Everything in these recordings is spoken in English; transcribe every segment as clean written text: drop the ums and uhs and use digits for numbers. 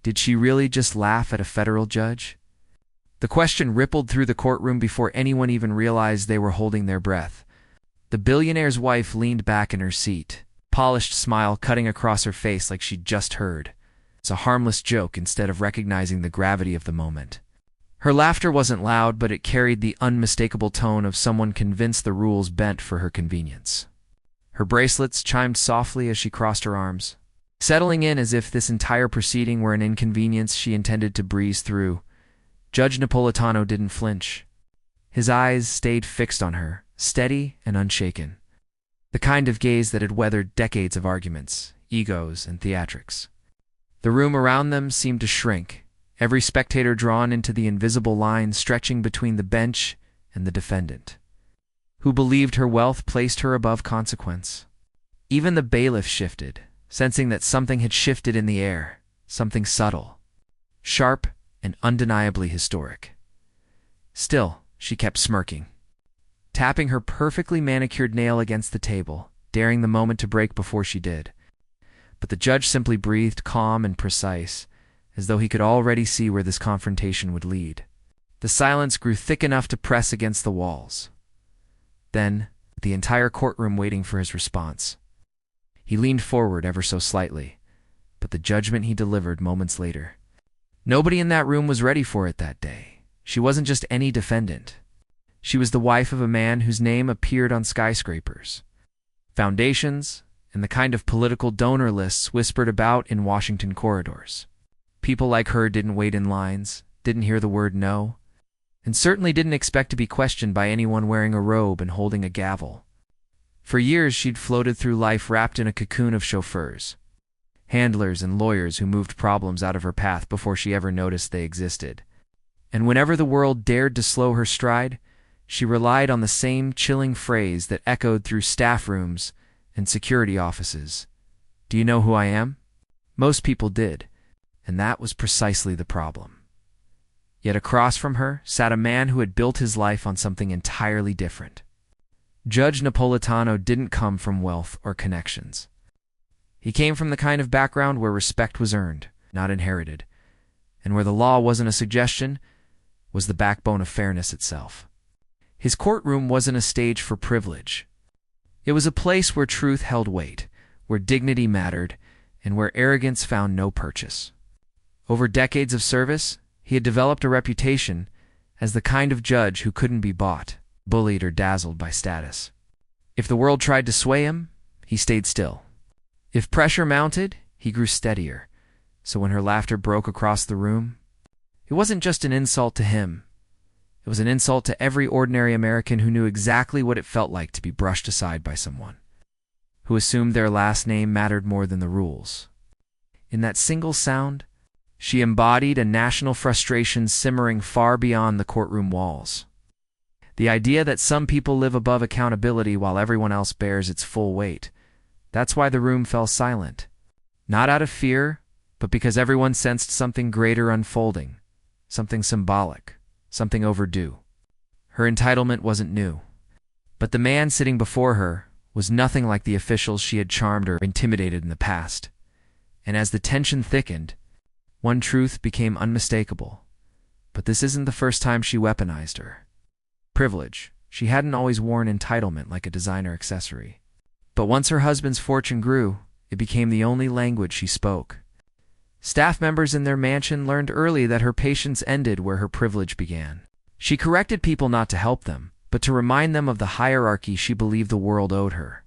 Did she really just laugh at a federal judge? The question rippled through the courtroom before anyone even realized they were holding their breath. The billionaire's wife leaned back in her seat, polished smile cutting across her face like she'd just heard. It's a harmless joke instead of recognizing the gravity of the moment. Her laughter wasn't loud, but it carried the unmistakable tone of someone convinced the rules bent for her convenience. Her bracelets chimed softly as she crossed her arms, settling in as if this entire proceeding were an inconvenience she intended to breeze through. Judge Napolitano didn't flinch. His eyes stayed fixed on her, steady and unshaken. The kind of gaze that had weathered decades of arguments, egos, and theatrics. The room around them seemed to shrink, every spectator drawn into the invisible line stretching between the bench and the defendant, who believed her wealth placed her above consequence. Even the bailiff shifted, sensing that something had shifted in the air, something subtle, sharp, and undeniably historic. Still, she kept smirking, tapping her perfectly manicured nail against the table, daring the moment to break before she did. But the judge simply breathed, calm and precise, as though he could already see where this confrontation would lead. The silence grew thick enough to press against the walls. Then, the entire courtroom waiting for his response. He leaned forward ever so slightly, but the judgment he delivered moments later. Nobody in that room was ready for it that day. She wasn't just any defendant. She was the wife of a man whose name appeared on skyscrapers, foundations, and the kind of political donor lists whispered about in Washington corridors. People like her didn't wait in lines, didn't hear the word no, and certainly didn't expect to be questioned by anyone wearing a robe and holding a gavel. For years she'd floated through life wrapped in a cocoon of chauffeurs, handlers and lawyers who moved problems out of her path before she ever noticed they existed. And whenever the world dared to slow her stride, she relied on the same chilling phrase that echoed through staff rooms and security offices. Do you know who I am? Most people did, and that was precisely the problem. Yet across from her sat a man who had built his life on something entirely different. Judge Napolitano didn't come from wealth or connections. He came from the kind of background where respect was earned, not inherited, and where the law wasn't a suggestion, was the backbone of fairness itself. His courtroom wasn't a stage for privilege. It was a place where truth held weight, where dignity mattered, and where arrogance found no purchase. Over decades of service, he had developed a reputation as the kind of judge who couldn't be bought, bullied, or dazzled by status. If the world tried to sway him, he stayed still. If pressure mounted, he grew steadier, so when her laughter broke across the room, it wasn't just an insult to him. It was an insult to every ordinary American who knew exactly what it felt like to be brushed aside by someone, who assumed their last name mattered more than the rules. In that single sound, she embodied a national frustration simmering far beyond the courtroom walls. The idea that some people live above accountability while everyone else bears its full weight. That's why the room fell silent. Not out of fear, but because everyone sensed something greater unfolding, something symbolic, something overdue. Her entitlement wasn't new, but the man sitting before her was nothing like the officials she had charmed or intimidated in the past. And as the tension thickened, one truth became unmistakable. But this isn't the first time she weaponized her privilege. She hadn't always worn entitlement like a designer accessory. But once her husband's fortune grew, it became the only language she spoke. Staff members in their mansion learned early that her patience ended where her privilege began. She corrected people not to help them, but to remind them of the hierarchy she believed the world owed her.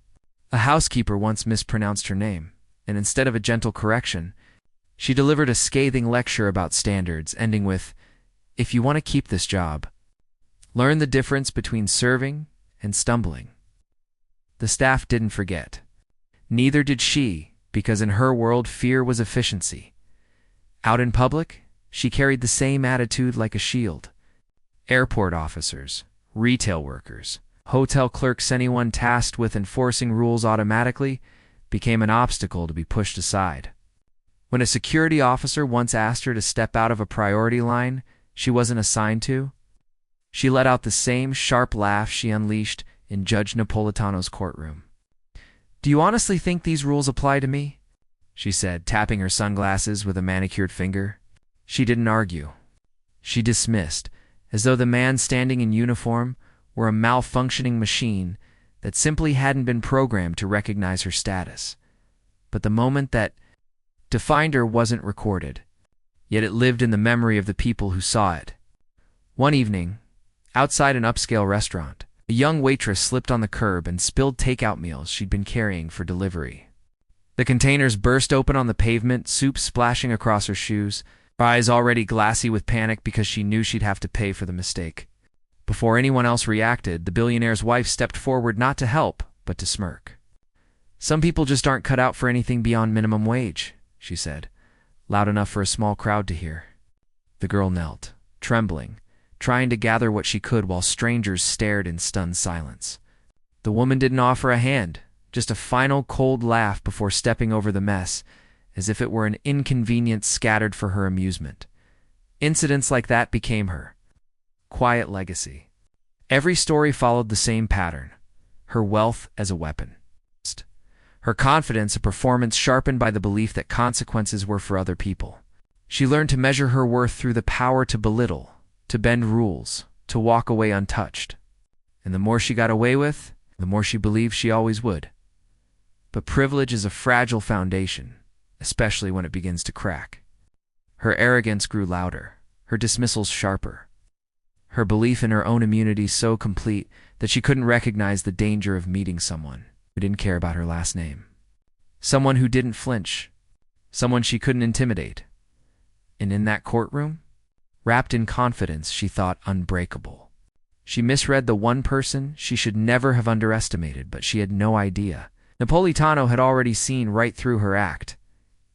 A housekeeper once mispronounced her name, and instead of a gentle correction, she delivered a scathing lecture about standards, ending with, "If you want to keep this job, learn the difference between serving and stumbling." The staff didn't forget. Neither did she, because in her world fear was efficiency. Out in public, she carried the same attitude like a shield. Airport officers, retail workers, hotel clerks, anyone tasked with enforcing rules automatically, became an obstacle to be pushed aside. When a security officer once asked her to step out of a priority line she wasn't assigned to, she let out the same sharp laugh she unleashed in Judge Napolitano's courtroom. "Do you honestly think these rules apply to me?" she said, tapping her sunglasses with a manicured finger. She didn't argue. She dismissed, as though the man standing in uniform were a malfunctioning machine that simply hadn't been programmed to recognize her status. But the moment that defined her wasn't recorded, yet it lived in the memory of the people who saw it. One evening, outside an upscale restaurant, a young waitress slipped on the curb and spilled takeout meals she'd been carrying for delivery. The containers burst open on the pavement, soup splashing across her shoes, her eyes already glassy with panic because she knew she'd have to pay for the mistake. Before anyone else reacted, the billionaire's wife stepped forward not to help, but to smirk. "Some people just aren't cut out for anything beyond minimum wage," she said, loud enough for a small crowd to hear. The girl knelt, trembling, trying to gather what she could while strangers stared in stunned silence. The woman didn't offer a hand, just a final cold laugh before stepping over the mess, as if it were an inconvenience scattered for her amusement. Incidents like that became her quiet legacy. Every story followed the same pattern: her wealth as a weapon, her confidence a performance sharpened by the belief that consequences were for other people. She learned to measure her worth through the power to belittle, to bend rules, to walk away untouched. And the more she got away with, the more she believed she always would. But privilege is a fragile foundation, especially when it begins to crack. Her arrogance grew louder, her dismissals sharper, her belief in her own immunity so complete that she couldn't recognize the danger of meeting someone who didn't care about her last name, someone who didn't flinch, someone she couldn't intimidate. And in that courtroom, wrapped in confidence she thought unbreakable, she misread the one person she should never have underestimated, but she had no idea. Napolitano had already seen right through her act.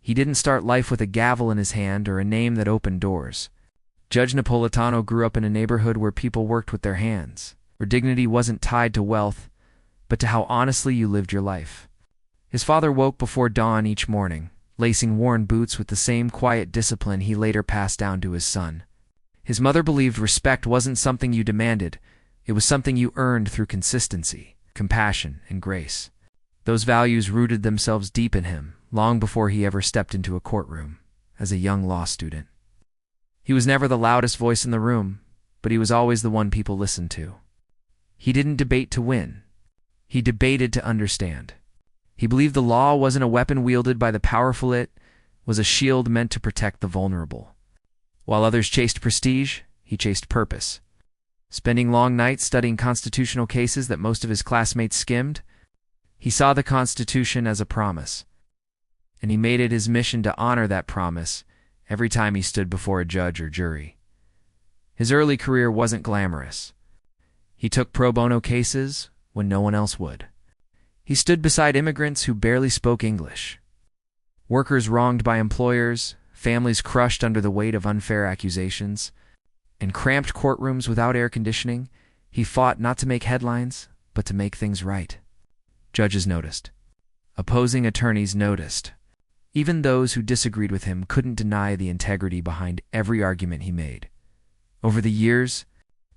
He didn't start life with a gavel in his hand or a name that opened doors. Judge Napolitano grew up in a neighborhood where people worked with their hands, where dignity wasn't tied to wealth, but to how honestly you lived your life. His father woke before dawn each morning, lacing worn boots with the same quiet discipline he later passed down to his son. His mother believed respect wasn't something you demanded, it was something you earned through consistency, compassion, and grace. Those values rooted themselves deep in him, long before he ever stepped into a courtroom, as a young law student. He was never the loudest voice in the room, but he was always the one people listened to. He didn't debate to win. He debated to understand. He believed the law wasn't a weapon wielded by the powerful, it was a shield meant to protect the vulnerable. While others chased prestige, he chased purpose. Spending long nights studying constitutional cases that most of his classmates skimmed, he saw the Constitution as a promise, and he made it his mission to honor that promise every time he stood before a judge or jury. His early career wasn't glamorous. He took pro bono cases when no one else would. He stood beside immigrants who barely spoke English, workers wronged by employers, families crushed under the weight of unfair accusations. In cramped courtrooms without air conditioning, he fought not to make headlines, but to make things right. Judges noticed. Opposing attorneys noticed. Even those who disagreed with him couldn't deny the integrity behind every argument he made. Over the years,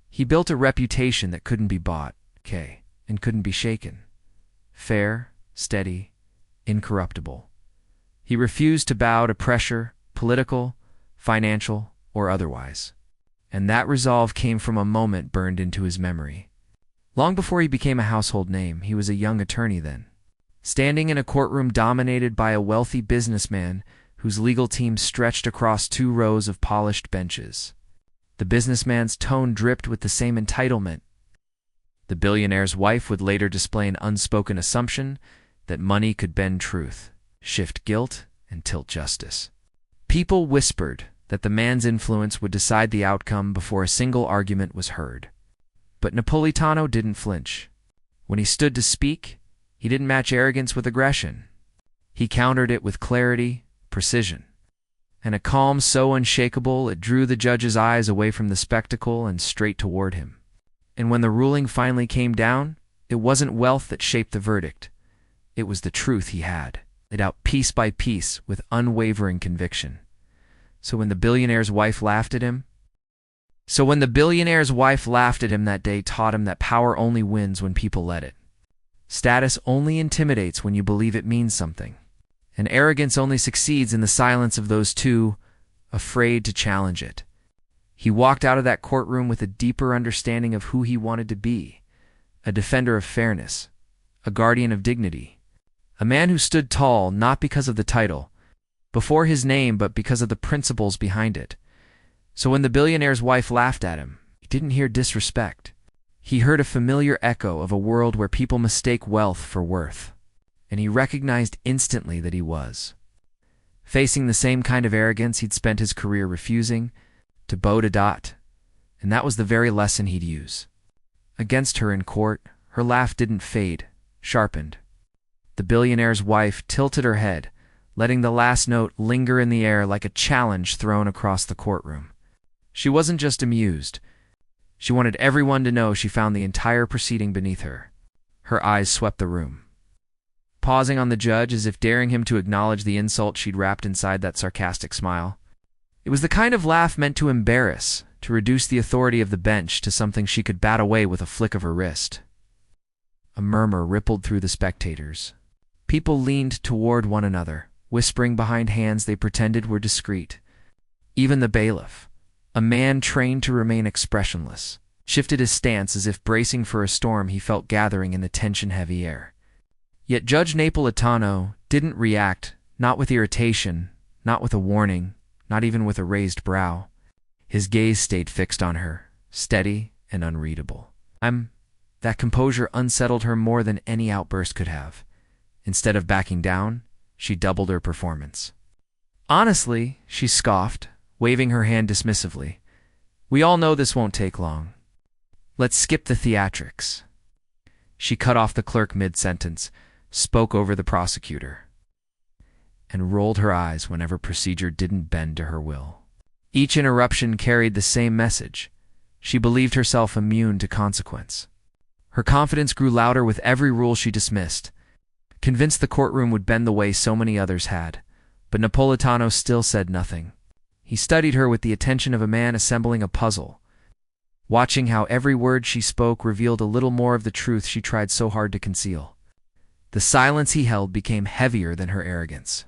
he built a reputation that couldn't be bought, and couldn't be shaken. Fair, steady, incorruptible. He refused to bow to pressure, political, financial, or otherwise. And that resolve came from a moment burned into his memory. Long before he became a household name, he was a young attorney then, standing in a courtroom dominated by a wealthy businessman whose legal team stretched across 2 rows of polished benches. The businessman's tone dripped with the same entitlement. The billionaire's wife would later display an unspoken assumption that money could bend truth, shift guilt, and tilt justice. People whispered that the man's influence would decide the outcome before a single argument was heard. But Napolitano didn't flinch. When he stood to speak, he didn't match arrogance with aggression. He countered it with clarity, precision, and a calm so unshakable it drew the judge's eyes away from the spectacle and straight toward him. And when the ruling finally came down, it wasn't wealth that shaped the verdict. It was the truth he had, laid out piece by piece with unwavering conviction. So when the billionaire's wife laughed at him that day, taught him that power only wins when people let it. Status only intimidates when you believe it means something. and arrogance only succeeds in the silence of those two, afraid to challenge it. He walked out of that courtroom with a deeper understanding of who he wanted to be, a defender of fairness, a guardian of dignity, a man who stood tall not because of the title, before his name, but because of the principles behind it. So when the billionaire's wife laughed at him, he didn't hear disrespect. He heard a familiar echo of a world where people mistake wealth for worth, and he recognized instantly that he was facing the same kind of arrogance he'd spent his career refusing to bow to dot, and that was the very lesson he'd use. Against her in court, her laugh didn't fade, sharpened. The billionaire's wife tilted her head, letting the last note linger in the air like a challenge thrown across the courtroom. She wasn't just amused. She wanted everyone to know she found the entire proceeding beneath her. Her eyes swept the room, pausing on the judge as if daring him to acknowledge the insult she'd wrapped inside that sarcastic smile. It was the kind of laugh meant to embarrass, to reduce the authority of the bench to something she could bat away with a flick of her wrist. A murmur rippled through the spectators. People leaned toward one another, whispering behind hands they pretended were discreet. Even the bailiff, a man trained to remain expressionless, shifted his stance as if bracing for a storm he felt gathering in the tension-heavy air. Yet Judge Napolitano didn't react, not with irritation, not with a warning, not even with a raised brow. His gaze stayed fixed on her, steady and unreadable. That composure unsettled her more than any outburst could have. Instead of backing down, she doubled her performance. Honestly, she scoffed, waving her hand dismissively. We all know this won't take long. Let's skip the theatrics. She cut off the clerk mid-sentence, spoke over the prosecutor, and rolled her eyes whenever procedure didn't bend to her will. Each interruption carried the same message. She believed herself immune to consequence. Her confidence grew louder with every rule she dismissed, convinced the courtroom would bend the way so many others had. But Napolitano still said nothing. He studied her with the attention of a man assembling a puzzle, watching how every word she spoke revealed a little more of the truth she tried so hard to conceal. The silence he held became heavier than her arrogance,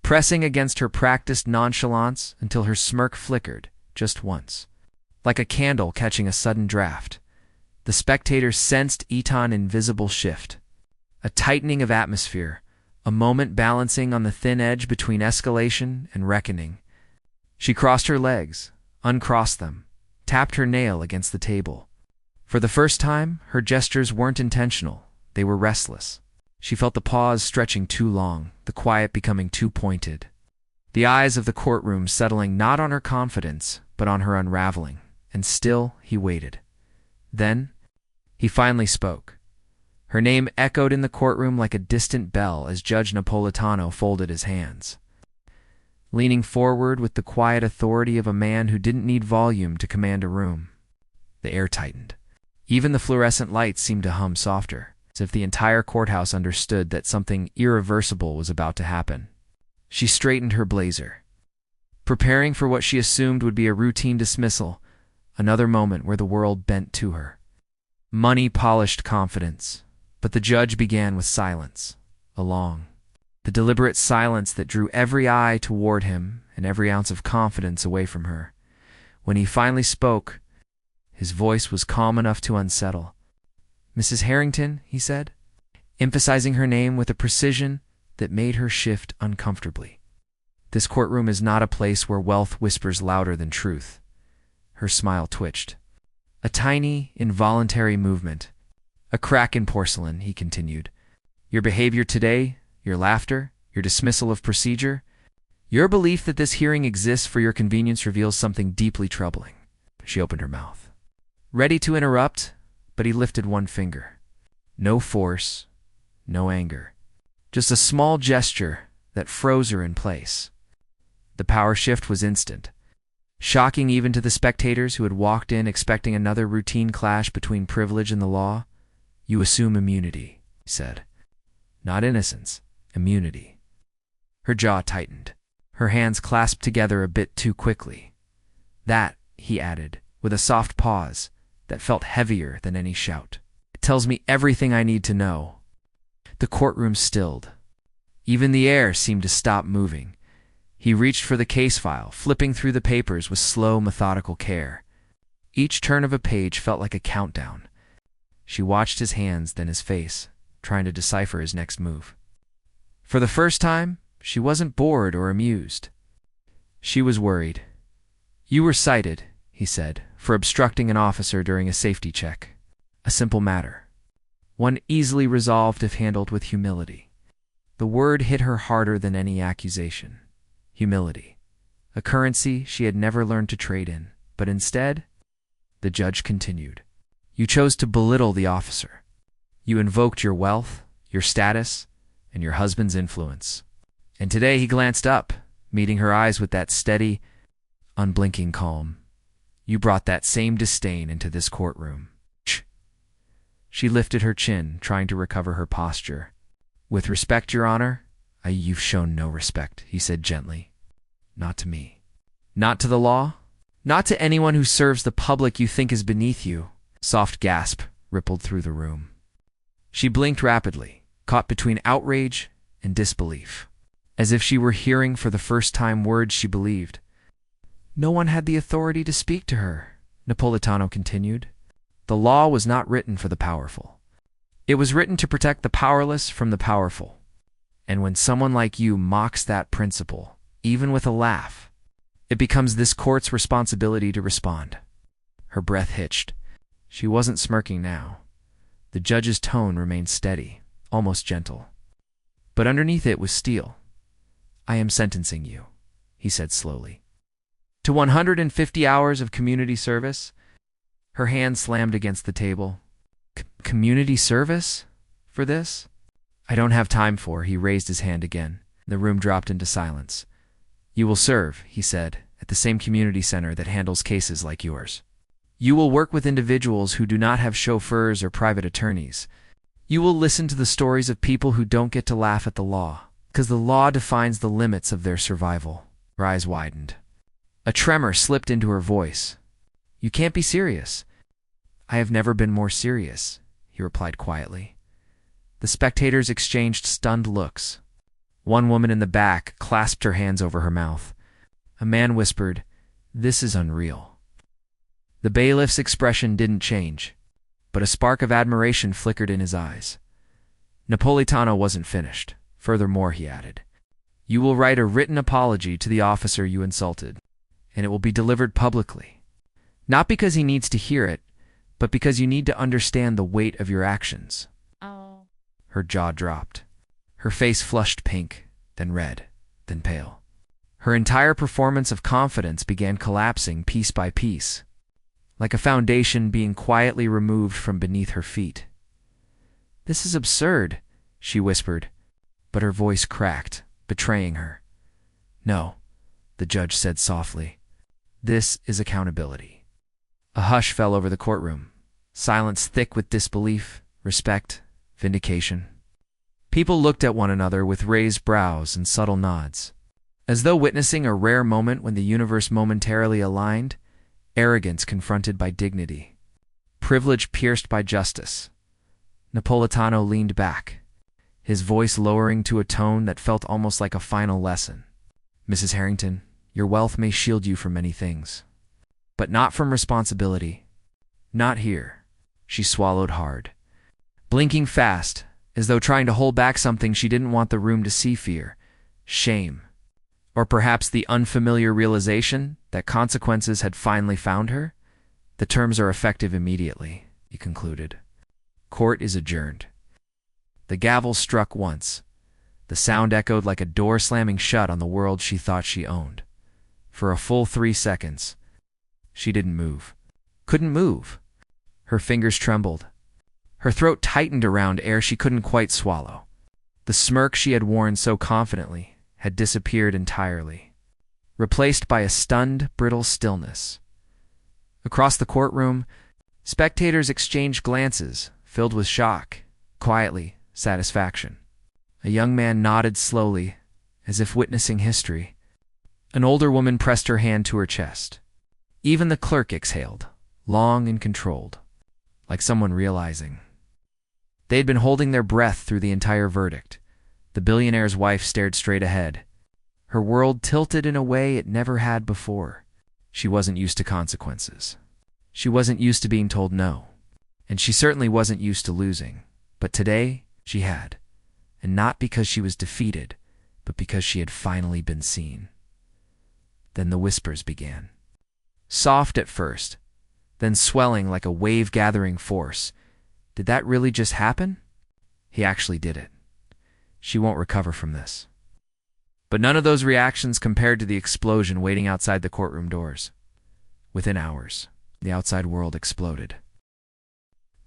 pressing against her practiced nonchalance until her smirk flickered just once, like a candle catching a sudden draft. The spectators sensed Eton's invisible shift, a tightening of atmosphere, a moment balancing on the thin edge between escalation and reckoning. She crossed her legs, uncrossed them, tapped her nail against the table. For the first time, her gestures weren't intentional, they were restless. She felt the pause stretching too long, the quiet becoming too pointed. The eyes of the courtroom settling not on her confidence, but on her unraveling, and still he waited. Then, he finally spoke. Her name echoed in the courtroom like a distant bell as Judge Napolitano folded his hands. Leaning forward with the quiet authority of a man who didn't need volume to command a room, the air tightened. Even the fluorescent lights seemed to hum softer, as if the entire courthouse understood that something irreversible was about to happen. She straightened her blazer, preparing for what she assumed would be a routine dismissal, another moment where the world bent to her. Money polished confidence, but the judge began with silence, the deliberate silence that drew every eye toward him and every ounce of confidence away from her. When he finally spoke, his voice was calm enough to unsettle. "Mrs. Harrington," he said, emphasizing her name with a precision that made her shift uncomfortably. "This courtroom is not a place where wealth whispers louder than truth." Her smile twitched. A tiny, involuntary movement. "A crack in porcelain," he continued. "Your behavior today, your laughter, your dismissal of procedure, your belief that this hearing exists for your convenience reveals something deeply troubling." She opened her mouth, ready to interrupt, but he lifted one finger. No force, no anger. Just a small gesture that froze her in place. The power shift was instant, shocking even to the spectators who had walked in expecting another routine clash between privilege and the law. "You assume immunity," he said. "Not innocence, immunity." Her jaw tightened. Her hands clasped together a bit too quickly. "That," he added, with a soft pause that felt heavier than any shout, "it tells me everything I need to know." The courtroom stilled. Even the air seemed to stop moving. He reached for the case file, flipping through the papers with slow, methodical care. Each turn of a page felt like a countdown. She watched his hands, then his face, trying to decipher his next move. For the first time, she wasn't bored or amused. She was worried. "You were cited," he said, "for obstructing an officer during a safety check. A simple matter. One easily resolved if handled with humility." The word hit her harder than any accusation. Humility. A currency she had never learned to trade in. But instead, the judge continued, "You chose to belittle the officer. You invoked your wealth, your status, and your husband's influence." And today he glanced up, meeting her eyes with that steady, unblinking calm. "You brought that same disdain into this courtroom." She lifted her chin, trying to recover her posture. "With respect, Your Honor, you've shown no respect," he said gently. "Not to me. Not to the law. Not to anyone who serves the public you think is beneath you." Soft gasp rippled through the room. She blinked rapidly, caught between outrage and disbelief, as if she were hearing for the first time words she believed. "No one had the authority to speak to her," Napolitano continued. "The law was not written for the powerful. It was written to protect the powerless from the powerful. And when someone like you mocks that principle, even with a laugh, it becomes this court's responsibility to respond." Her breath hitched. She wasn't smirking now. The judge's tone remained steady, almost gentle. But underneath it was steel. "I am sentencing you," he said slowly, "to 150 hours of community service." Her hand slammed against the table. "Community service? For this?" "I don't have time for," he raised his hand again. The room dropped into silence. "You will serve," he said, "at the same community center that handles cases like yours. You will work with individuals who do not have chauffeurs or private attorneys. You will listen to the stories of people who don't get to laugh at the law, because the law defines the limits of their survival." Her eyes widened. A tremor slipped into her voice. "You can't be serious." "I have never been more serious," he replied quietly. The spectators exchanged stunned looks. One woman in the back clasped her hands over her mouth. A man whispered, "This is unreal." The bailiff's expression didn't change, but a spark of admiration flickered in his eyes. Napolitano wasn't finished. Furthermore, he added, "You will write a written apology to the officer you insulted, and it will be delivered publicly. Not because he needs to hear it, but because you need to understand the weight of your actions." Oh. Her jaw dropped. Her face flushed pink, then red, then pale. Her entire performance of confidence began collapsing piece by piece, like a foundation being quietly removed from beneath her feet. "This is absurd," she whispered, but her voice cracked, betraying her. "No," the judge said softly. "This is accountability." A hush fell over the courtroom, silence thick with disbelief, respect, vindication. People looked at one another with raised brows and subtle nods. As though witnessing a rare moment when the universe momentarily aligned, arrogance confronted by dignity, privilege pierced by justice. Napolitano leaned back, his voice lowering to a tone that felt almost like a final lesson. "Mrs. Harrington, your wealth may shield you from many things, but not from responsibility. Not here." She swallowed hard, blinking fast, as though trying to hold back something she didn't want the room to see: fear, shame, or perhaps the unfamiliar realization that consequences had finally found her. "The terms are effective immediately," he concluded. "Court is adjourned." The gavel struck once. The sound echoed like a door slamming shut on the world she thought she owned. For a full 3 seconds, she didn't move. Couldn't move. Her fingers trembled. Her throat tightened around air she couldn't quite swallow. The smirk she had worn so confidently had disappeared entirely, replaced by a stunned, brittle stillness. Across the courtroom, spectators exchanged glances, filled with shock, quietly, satisfaction. A young man nodded slowly, as if witnessing history. An older woman pressed her hand to her chest. Even the clerk exhaled, long and controlled, like someone realizing. They had been holding their breath through the entire verdict, The billionaire's wife stared straight ahead. Her world tilted in a way it never had before. She wasn't used to consequences. She wasn't used to being told no. And she certainly wasn't used to losing. But today, she had. And not because she was defeated, but because she had finally been seen. Then the whispers began. Soft at first, then swelling like a wave-gathering force. Did that really just happen? He actually did it. She won't recover from this. But none of those reactions compared to the explosion waiting outside the courtroom doors. Within hours, the outside world exploded.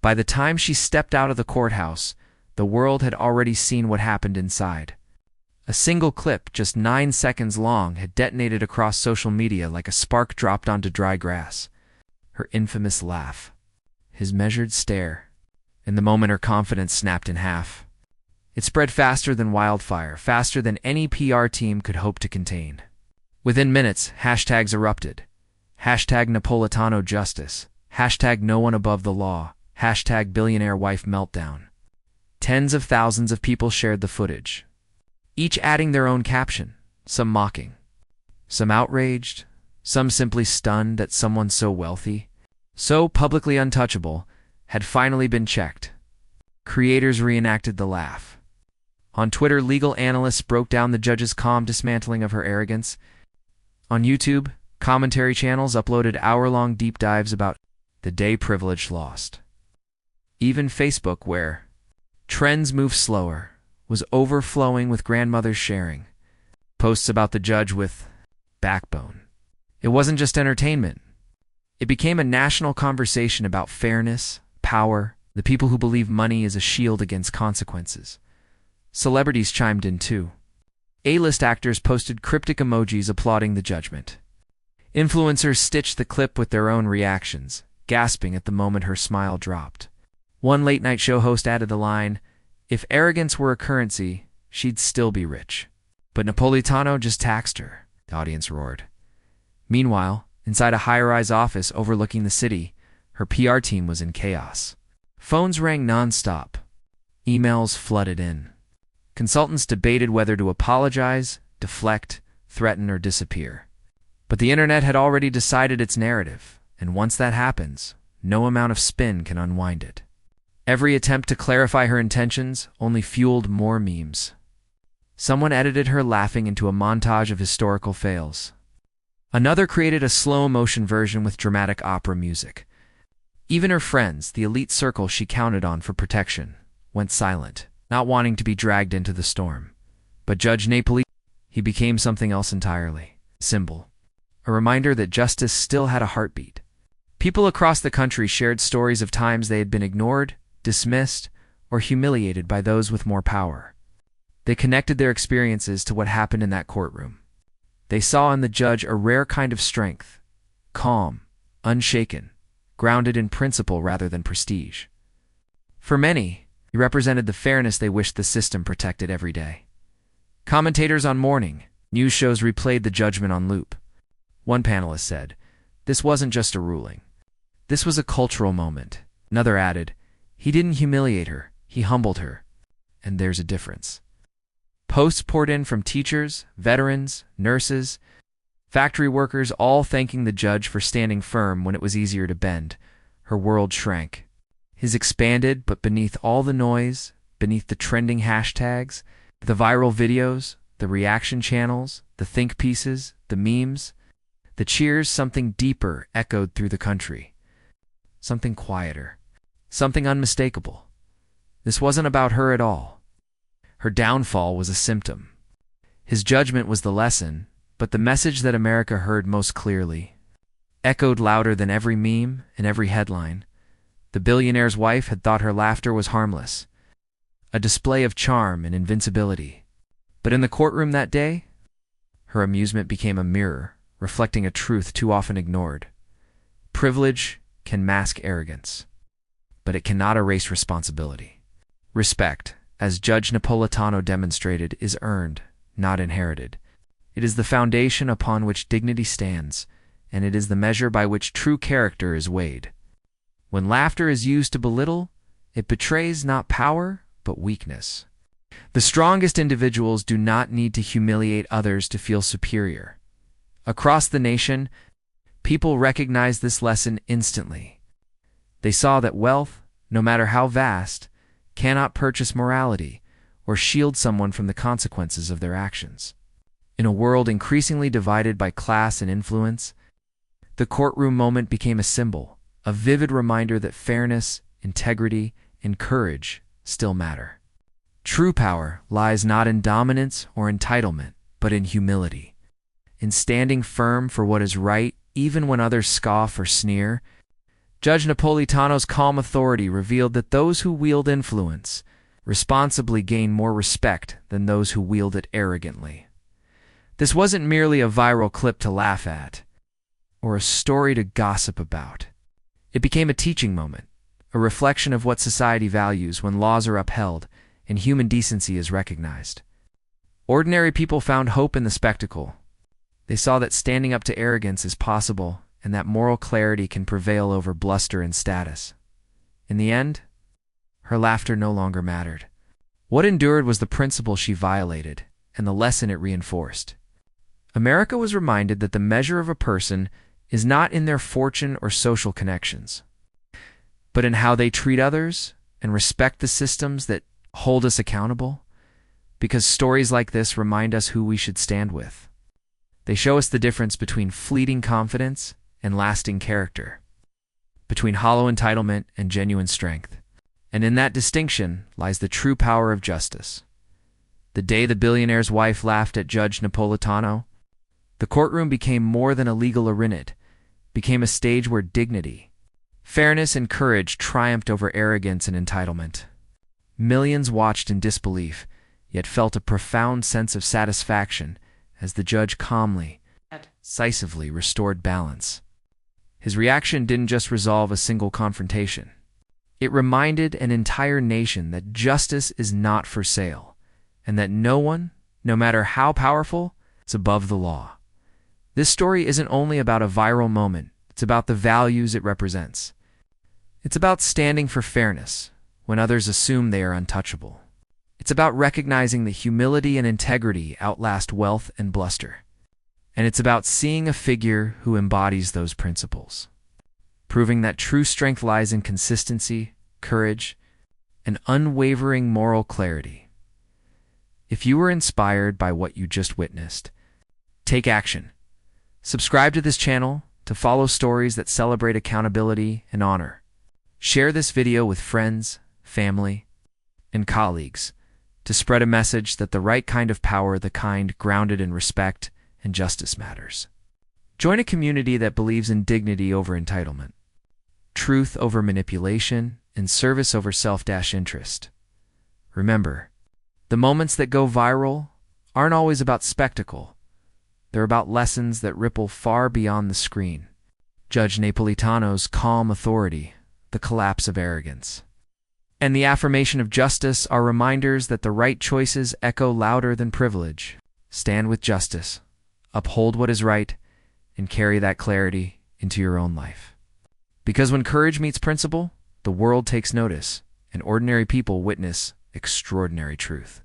By the time she stepped out of the courthouse, the world had already seen what happened inside. A single clip, just 9 seconds long, had detonated across social media like a spark dropped onto dry grass. Her infamous laugh, his measured stare. In the moment, her confidence snapped in half. It spread faster than wildfire, faster than any PR team could hope to contain. Within minutes, hashtags erupted. Hashtag Napolitano justice. Hashtag no one above the law. Hashtag billionaire wife meltdown. Tens of thousands of people shared the footage, each adding their own caption, some mocking, some outraged, some simply stunned that someone so wealthy, so publicly untouchable, had finally been checked. Creators reenacted the laugh. On Twitter, legal analysts broke down the judge's calm dismantling of her arrogance. On YouTube, commentary channels uploaded hour-long deep dives about the day privilege lost. Even Facebook, where trends move slower, was overflowing with grandmothers sharing posts about the judge with backbone. It wasn't just entertainment. It became a national conversation about fairness, power, the people who believe money is a shield against consequences. Celebrities chimed in too. A-list actors posted cryptic emojis applauding the judgment. Influencers stitched the clip with their own reactions, gasping at the moment her smile dropped. One late-night show host added the line, "If arrogance were a currency, she'd still be rich." But Napolitano just taxed her, the audience roared. Meanwhile, inside a high-rise office overlooking the city, her PR team was in chaos. Phones rang non-stop. Emails flooded in. Consultants debated whether to apologize, deflect, threaten, or disappear. But the internet had already decided its narrative, and once that happens, no amount of spin can unwind it. Every attempt to clarify her intentions only fueled more memes. Someone edited her laughing into a montage of historical fails. Another created a slow-motion version with dramatic opera music. Even her friends, the elite circle she counted on for protection, went silent, not wanting to be dragged into the storm. But Judge Napolitano, he became something else entirely. Symbol. A reminder that justice still had a heartbeat. People across the country shared stories of times they had been ignored, dismissed, or humiliated by those with more power. They connected their experiences to what happened in that courtroom. They saw in the judge a rare kind of strength, calm, unshaken, grounded in principle rather than prestige. For many, he represented the fairness they wished the system protected every day. Commentators on morning news shows replayed the judgment on loop. One panelist said, "This wasn't just a ruling. This was a cultural moment." Another added, "He didn't humiliate her, he humbled her. And there's a difference." Posts poured in from teachers, veterans, nurses, factory workers, all thanking the judge for standing firm when it was easier to bend. Her world shrank. His expanded, but beneath all the noise, beneath the trending hashtags, the viral videos, the reaction channels, the think pieces, the memes, the cheers, something deeper echoed through the country. Something quieter. Something unmistakable. This wasn't about her at all. Her downfall was a symptom. His judgment was the lesson, but the message that America heard most clearly echoed louder than every meme and every headline. The billionaire's wife had thought her laughter was harmless, a display of charm and invincibility. But in the courtroom that day, her amusement became a mirror, reflecting a truth too often ignored. Privilege can mask arrogance, but it cannot erase responsibility. Respect, as Judge Napolitano demonstrated, is earned, not inherited. It is the foundation upon which dignity stands, and it is the measure by which true character is weighed. When laughter is used to belittle, it betrays not power, but weakness. The strongest individuals do not need to humiliate others to feel superior. Across the nation, people recognized this lesson instantly. They saw that wealth, no matter how vast, cannot purchase morality or shield someone from the consequences of their actions. In a world increasingly divided by class and influence, the courtroom moment became a symbol, a vivid reminder that fairness, integrity, and courage still matter. True power lies not in dominance or entitlement, but in humility. In standing firm for what is right, even when others scoff or sneer. Judge Napolitano's calm authority revealed that those who wield influence responsibly gain more respect than those who wield it arrogantly. This wasn't merely a viral clip to laugh at, or a story to gossip about. It became a teaching moment, a reflection of what society values when laws are upheld and human decency is recognized. Ordinary people found hope in the spectacle. They saw that standing up to arrogance is possible and that moral clarity can prevail over bluster and status. In the end, her laughter no longer mattered. What endured was the principle she violated and the lesson it reinforced. America was reminded that the measure of a person is not in their fortune or social connections, but in how they treat others and respect the systems that hold us accountable, because stories like this remind us who we should stand with. They show us the difference between fleeting confidence and lasting character, between hollow entitlement and genuine strength. And in that distinction lies the true power of justice. The day the billionaire's wife laughed at Judge Napolitano, the courtroom became more than a legal arena, became a stage where dignity, fairness, and courage triumphed over arrogance and entitlement. Millions watched in disbelief, yet felt a profound sense of satisfaction as the judge calmly, decisively restored balance. His reaction didn't just resolve a single confrontation. It reminded an entire nation that justice is not for sale, and that no one, no matter how powerful, is above the law. This story isn't only about a viral moment, it's about the values it represents. It's about standing for fairness when others assume they are untouchable. It's about recognizing that humility and integrity outlast wealth and bluster. And it's about seeing a figure who embodies those principles, proving that true strength lies in consistency, courage, and unwavering moral clarity. If you were inspired by what you just witnessed, take action. Subscribe to this channel to follow stories that celebrate accountability and honor. Share this video with friends, family, and colleagues to spread a message that the right kind of power, the kind grounded in respect and justice, matters. Join a community that believes in dignity over entitlement, truth over manipulation, and service over self-interest. Remember, the moments that go viral aren't always about spectacle. They're about lessons that ripple far beyond the screen. Judge Napolitano's calm authority, the collapse of arrogance, and the affirmation of justice are reminders that the right choices echo louder than privilege. Stand with justice, uphold what is right, and carry that clarity into your own life. Because when courage meets principle, the world takes notice, and ordinary people witness extraordinary truth.